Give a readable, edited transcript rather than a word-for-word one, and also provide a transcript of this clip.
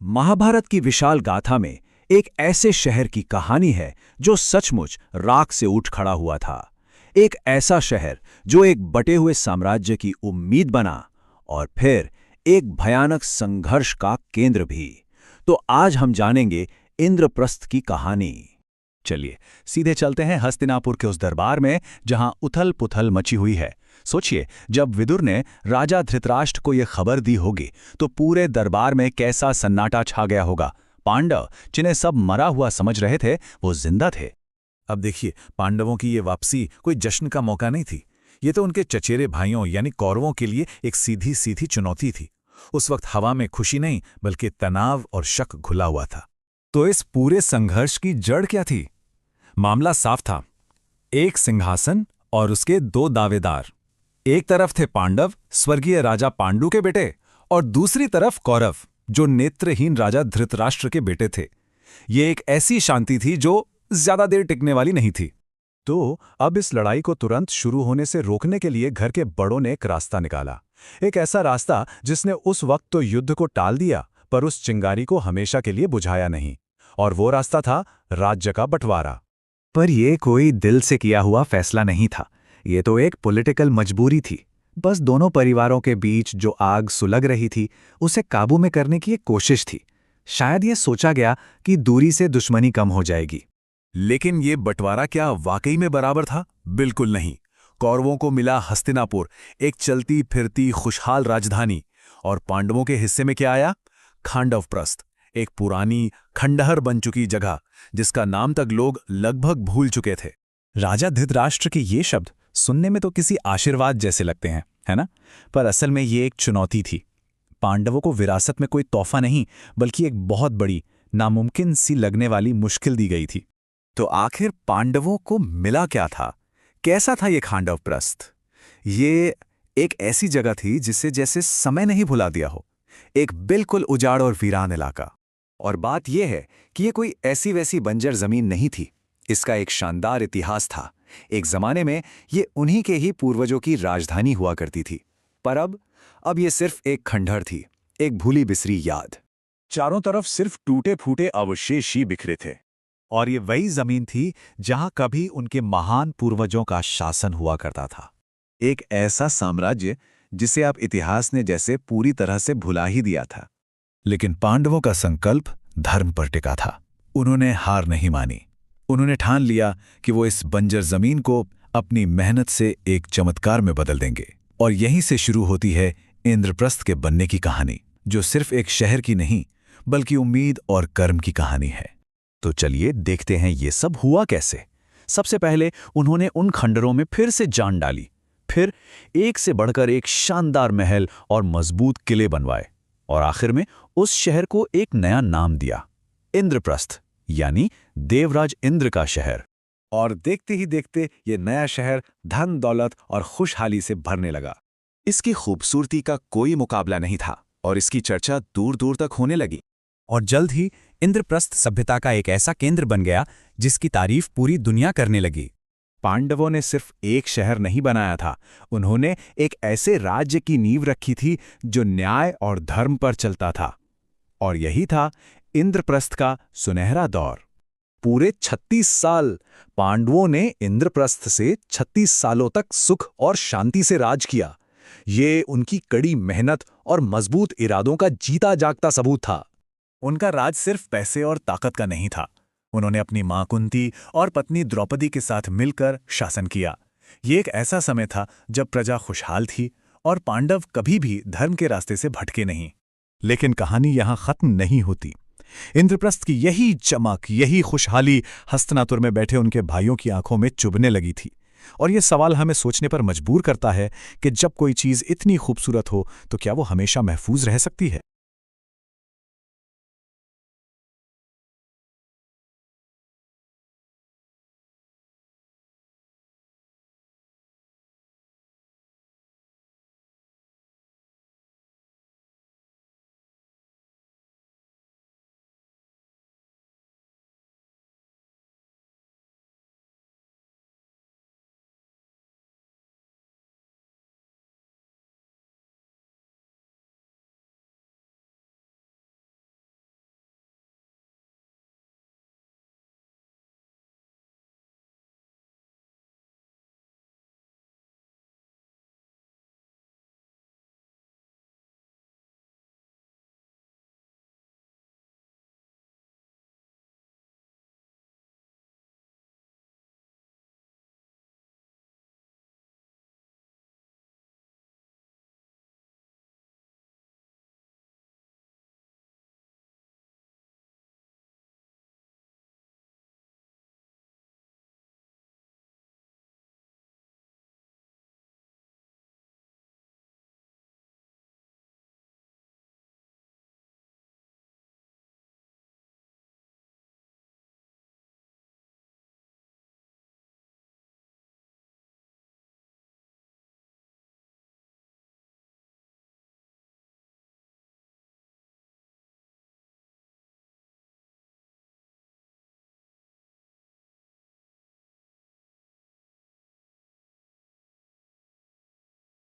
महाभारत की विशाल गाथा में एक ऐसे शहर की कहानी है जो सचमुच राख से उठ खड़ा हुआ था। एक ऐसा शहर जो एक बटे हुए साम्राज्य की उम्मीद बना और फिर एक भयानक संघर्ष का केंद्र भी। तो आज हम जानेंगे इंद्रप्रस्थ की कहानी। चलिए सीधे चलते हैं हस्तिनापुर के उस दरबार में जहां उथल पुथल मची हुई है। सोचिए, जब विदुर ने राजा धृतराष्ट्र को यह खबर दी होगी तो पूरे दरबार में कैसा सन्नाटा छा गया होगा। पांडव, जिन्हें सब मरा हुआ समझ रहे थे, वो जिंदा थे। अब देखिए, पांडवों की ये वापसी कोई जश्न का मौका नहीं थी। ये तो उनके चचेरे भाइयों यानी कौरवों के लिए एक सीधी सीधी चुनौती थी। उस वक्त हवा में खुशी नहीं बल्कि तनाव और शक घुला हुआ था। तो इस पूरे संघर्ष की जड़ क्या थी? मामला साफ था। एक सिंहासन और उसके दो दावेदार। एक तरफ थे पांडव, स्वर्गीय राजा पांडु के बेटे, और दूसरी तरफ कौरव, जो नेत्रहीन राजा धृतराष्ट्र के बेटे थे। ये एक ऐसी शांति थी जो ज्यादा देर टिकने वाली नहीं थी। तो अब इस लड़ाई को तुरंत शुरू होने से रोकने के लिए घर के बड़ों ने एक रास्ता निकाला। एक ऐसा रास्ता जिसने उस वक्त तो युद्ध को टाल दिया, पर उस चिंगारी को हमेशा के लिए बुझाया नहीं। और वो रास्ता था राज्य का बंटवारा। पर यह कोई दिल से किया हुआ फैसला नहीं था। ये तो एक पॉलिटिकल मजबूरी थी। बस दोनों परिवारों के बीच जो आग सुलग रही थी, उसे काबू में करने की एक कोशिश थी। शायद ये सोचा गया कि दूरी से दुश्मनी कम हो जाएगी। लेकिन ये बंटवारा क्या वाकई में बराबर था? बिल्कुल नहीं। कौरवों को मिला हस्तिनापुर, एक चलती फिरती खुशहाल राजधानी, और पांडवों के हिस्से में क्या आया? खांडवप्रस्थ, एक पुरानी खंडहर बन चुकी जगह जिसका नाम तक लोग लगभग भूल चुके थे। राजा धृतराष्ट्र के ये शब्द सुनने में तो किसी आशीर्वाद जैसे लगते हैं, है ना? पर असल में ये एक चुनौती थी। पांडवों को विरासत में कोई तोहफा नहीं, बल्कि एक बहुत बड़ी, नामुमकिन सी लगने वाली मुश्किल दी गई थी। तो आखिर पांडवों को मिला क्या था? कैसा था ये खांडवप्रस्थ? ये एक ऐसी जगह थी जिसे जैसे समय नहीं भुला दिया हो। एक बिल्कुल उजाड़ और वीरान इलाका। और बात यह है कि ये कोई ऐसी वैसी बंजर जमीन नहीं थी। इसका एक शानदार इतिहास था। एक जमाने में ये उन्हीं के ही पूर्वजों की राजधानी हुआ करती थी। पर अब ये सिर्फ एक खंडहर थी, एक भूली बिसरी याद। चारों तरफ सिर्फ टूटे फूटे अवशेष ही बिखरे थे। और ये वही जमीन थी जहां कभी उनके महान पूर्वजों का शासन हुआ करता था। एक ऐसा साम्राज्य जिसे आप इतिहास ने जैसे पूरी तरह से भुला ही दिया था। लेकिन पांडवों का संकल्प धर्म पर टिका था। उन्होंने हार नहीं मानी। उन्होंने ठान लिया कि वो इस बंजर जमीन को अपनी मेहनत से एक चमत्कार में बदल देंगे। और यहीं से शुरू होती है इंद्रप्रस्थ के बनने की कहानी, जो सिर्फ एक शहर की नहीं बल्कि उम्मीद और कर्म की कहानी है। तो चलिए देखते हैं ये सब हुआ कैसे। सबसे पहले उन्होंने उन खंडरों में फिर से जान डाली। फिर एक से बढ़कर एक शानदार महल और मजबूत किले बनवाए। और आखिर में उस शहर को एक नया नाम दिया, इंद्रप्रस्थ, यानी देवराज इंद्र का शहर। और देखते ही देखते ये नया शहर धन दौलत और खुशहाली से भरने लगा। इसकी खूबसूरती का कोई मुकाबला नहीं था और इसकी चर्चा दूर दूर तक होने लगी। और जल्द ही इंद्रप्रस्थ सभ्यता का एक ऐसा केंद्र बन गया जिसकी तारीफ पूरी दुनिया करने लगी। पांडवों ने सिर्फ एक शहर नहीं बनाया था, उन्होंने एक ऐसे राज्य की नींव रखी थी जो न्याय और धर्म पर चलता था। और यही था इंद्रप्रस्थ का सुनहरा दौर। पूरे 36 साल पांडवों ने इंद्रप्रस्थ से 36 सालों तक सुख और शांति से राज किया। ये उनकी कड़ी मेहनत और मजबूत इरादों का जीता जागता सबूत था। उनका राज सिर्फ पैसे और ताकत का नहीं था। उन्होंने अपनी मां कुंती और पत्नी द्रौपदी के साथ मिलकर शासन किया। ये एक ऐसा समय था जब प्रजा खुशहाल थी और पांडव कभी भी धर्म के रास्ते से भटके नहीं। लेकिन कहानी यहां खत्म नहीं होती। इंद्रप्रस्थ की यही चमक, यही खुशहाली हस्तिनापुर में बैठे उनके भाइयों की आंखों में चुभने लगी थी। और यह सवाल हमें सोचने पर मजबूर करता है कि जब कोई चीज इतनी खूबसूरत हो तो क्या वो हमेशा महफूज रह सकती है?